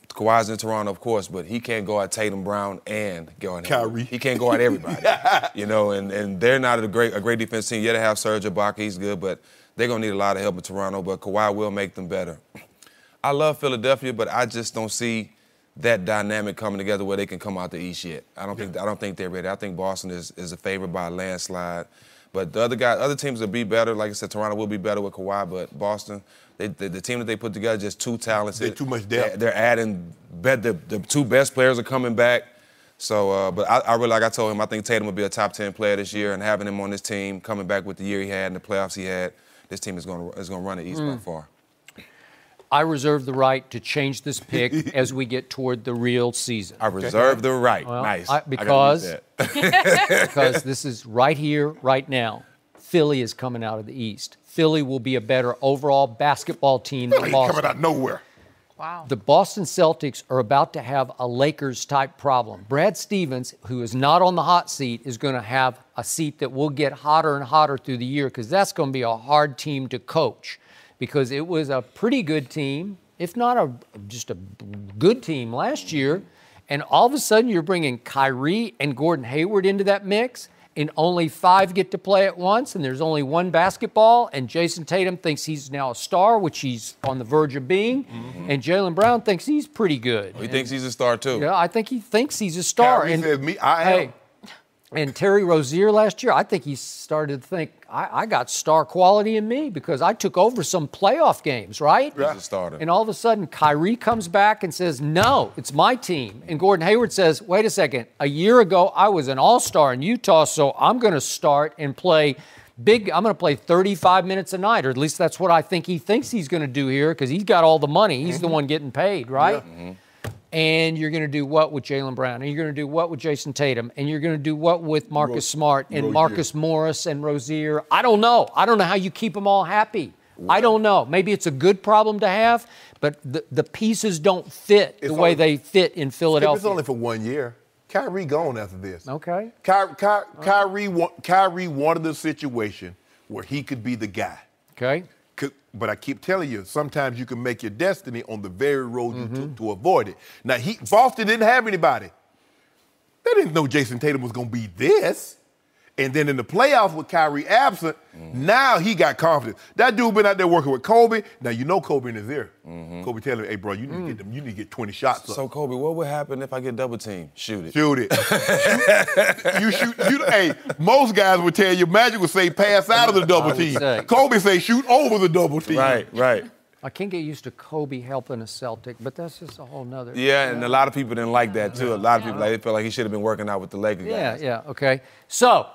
Kawhi's in Toronto, of course, but he can't go at Tatum, Brown, and go at Kyrie. He can't go at everybody. And they're not a great defense team. Yeah, they have Serge Ibaka, he's good, but they're going to need a lot of help in Toronto, but Kawhi will make them better. I love Philadelphia, but I just don't see that dynamic coming together where they can come out the East yet. I don't think they're ready. I think Boston is a favorite by a landslide. But the other teams will be better. Like I said, Toronto will be better with Kawhi, but Boston, the team that they put together, just too talented. They're too much depth. They're adding the 2 best players are coming back. So, but I really, like I told him, I think Tatum will be a top 10 player this year, and having him on this team, coming back with the year he had and the playoffs he had, this team is going to run the East by far. I reserve the right to change this pick as we get toward the real season. I reserve the right. Well, nice. Because this is right here, right now. Philly is coming out of the East. Philly will be a better overall basketball team than Boston. Coming out of nowhere. Wow. The Boston Celtics are about to have a Lakers-type problem. Brad Stevens, who is not on the hot seat, is going to have a seat that will get hotter and hotter through the year because that's going to be a hard team to coach because it was a pretty good team, if not just a good team last year, and all of a sudden you're bringing Kyrie and Gordon Hayward into that mix, and only 5 get to play at once, and there's only 1 basketball, and Jason Tatum thinks he's now a star, which he's on the verge of being, and Jaylen Brown thinks he's pretty good. He thinks he's a star, too. Yeah, I think he thinks he's a star. Kyrie says, I am. And Terry Rozier last year, I think he started to think, I got star quality in me because I took over some playoff games, right? He's a starter. And all of a sudden, Kyrie comes back and says, no, it's my team. And Gordon Hayward says, wait a second, a year ago, I was an all-star in Utah, so I'm going to start and play big. I'm going to play 35 minutes a night, or at least that's what I think he thinks he's going to do here because he's got all the money. He's the one getting paid, right? Yeah. And you're going to do what with Jaylen Brown? And you're going to do what with Jason Tatum? And you're going to do what with Marcus Smart and Marcus Morris and Rozier? I don't know. I don't know how you keep them all happy. Wow. I don't know. Maybe it's a good problem to have, but the pieces don't fit the way they fit in Philadelphia. It's only for 1 year. Kyrie gone after this. Okay. Kyrie wanted a situation where he could be the guy. Okay. But I keep telling you, sometimes you can make your destiny on the very road you took to avoid it. Now, Boston didn't have anybody. They didn't know Jason Tatum was going to be this. And then in the playoffs with Kyrie absent, now he got confidence. That dude been out there working with Kobe. Now, you know Kobe in his ear. Kobe telling him, hey, bro, you need to get them. You need to get 20 shots up. So, Kobe, what would happen if I get double teamed? Shoot it. Shoot it. you shoot. Hey, most guys would tell you, Magic would say pass out of the double team. Kobe say shoot over the double team. Right. I can't get used to Kobe helping a Celtic, but that's just a whole nother. Yeah, and a lot of people didn't like that, too. A lot of people, they felt like he should have been working out with the Lakers guys. Yeah, okay. So,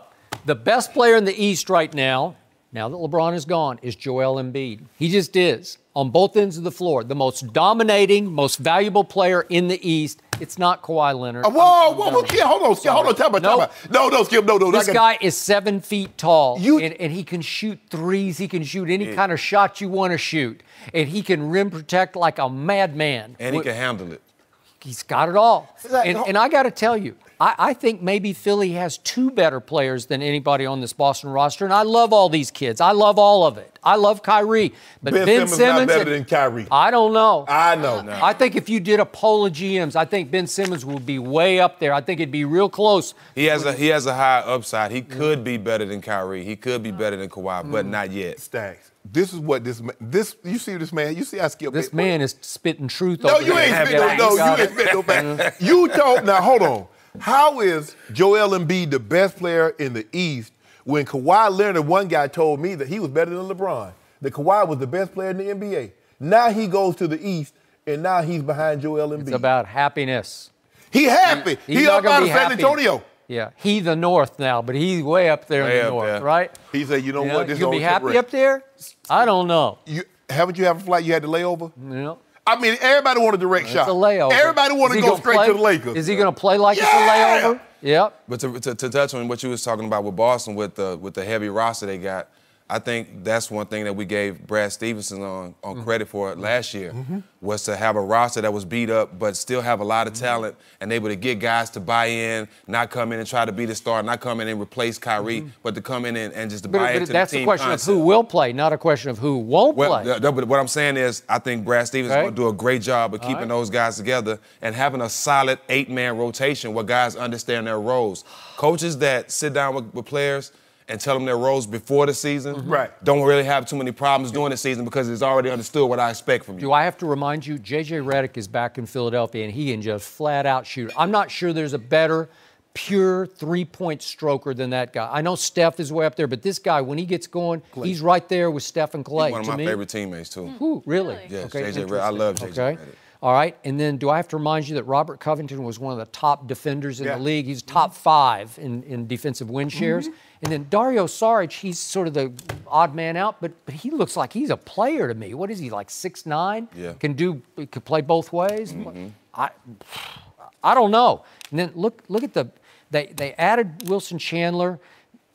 the best player in the East right now that LeBron is gone, is Joel Embiid. He just is, on both ends of the floor. The most dominating, most valuable player in the East. It's not Kawhi Leonard. Whoa, Skip, hold on, time out. No, Skip, no. This guy is 7 feet tall, and he can shoot threes. He can shoot any kind of shot you want to shoot. And he can rim protect like a madman. And he can handle it. He's got it all. And I got to tell you, I think maybe Philly has 2 better players than anybody on this Boston roster, and I love all these kids. I love all of it. I love Kyrie. But Ben Simmons not better than Kyrie. I don't know. I know. No. I think if you did a poll of GMs, I think Ben Simmons would be way up there. I think it'd be real close. He has a high upside. He could be better than Kyrie. He could be better than Kawhi, but not yet. Stacks. This is what this you see this man. You see how Skip. This man is spitting truth. No, you ain't spitting no back. You told now. Hold on. How is Joel Embiid the best player in the East when Kawhi Leonard, one guy told me that he was better than LeBron, that Kawhi was the best player in the NBA. Now he goes to the East, and now he's behind Joel Embiid. It's about happiness. He happy. He's up out of San Antonio. Yeah, he the North now, but he's way up there in the North, right? He said, you know what? This you gonna be happy up there? I don't know. Haven't you have a flight you had to lay over? Yeah. I mean, everybody want a direct shot. It's a layover. Everybody want to go straight to the Lakers. Is he going to play like it's a layover? Yep. But to touch on what you was talking about with Boston, with the heavy roster they got, I think that's one thing that we gave Brad Stevenson on credit for last year, was to have a roster that was beat up but still have a lot of talent and able to get guys to buy in, not come in and try to be the star, not come in and replace Kyrie, but to come in and just to buy into the team. That's a question of who will play, not a question of who won't play. But what I'm saying is I think Brad Stevens is going to do a great job of keeping those guys together and having a solid 8-man rotation where guys understand their roles. Coaches that sit down with players and tell them their roles before the season, don't really have too many problems during the season because it's already understood what I expect from you. Do I have to remind you, J.J. Redick is back in Philadelphia, and he can just flat-out shoot. I'm not sure there's a better pure three-point stroker than that guy. I know Steph is way up there, but this guy, when he gets going, he's right there with Steph and Clay. He's one of my favorite teammates, too. Ooh, really? Yes, okay, J.J. Redick. I love J.J. Redick. All right, and then do I have to remind you that Robert Covington was one of the top defenders in the league? He's top 5 in defensive win shares. And then Dario Saric, he's sort of the odd man out, but he looks like he's a player to me. What is he, like 6'9"? Yeah. Can play both ways? I don't know. And then look at they added Wilson Chandler.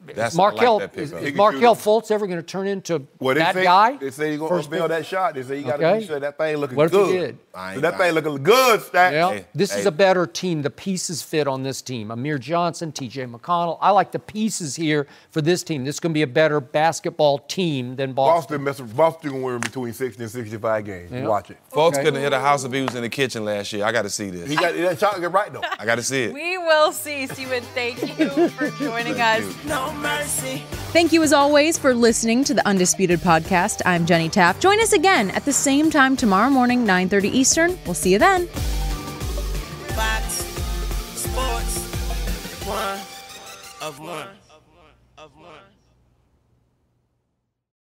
Is Markelle Fultz ever going to turn into that guy? They say he's going to build that shot. They say you got to make sure that thing looking good. What if he did? So that thing looking good, Stack. Yeah. This is a better team. The pieces fit on this team. Amir Johnson, T.J. McConnell. I like the pieces here for this team. This is going to be a better basketball team than Boston. Boston going to win between 60 and 65 games. Yeah. Watch it. Folks couldn't hit a house if he was in the kitchen last year. I got to see this. He got that shot right, though. I got to see it. We will see. Steven, thank you for joining us. No mercy. Thank you, as always, for listening to the Undisputed Podcast. I'm Jenny Taft. Join us again at the same time tomorrow morning, 9:30 Eastern. We'll see you then. Fox Sports, one of one.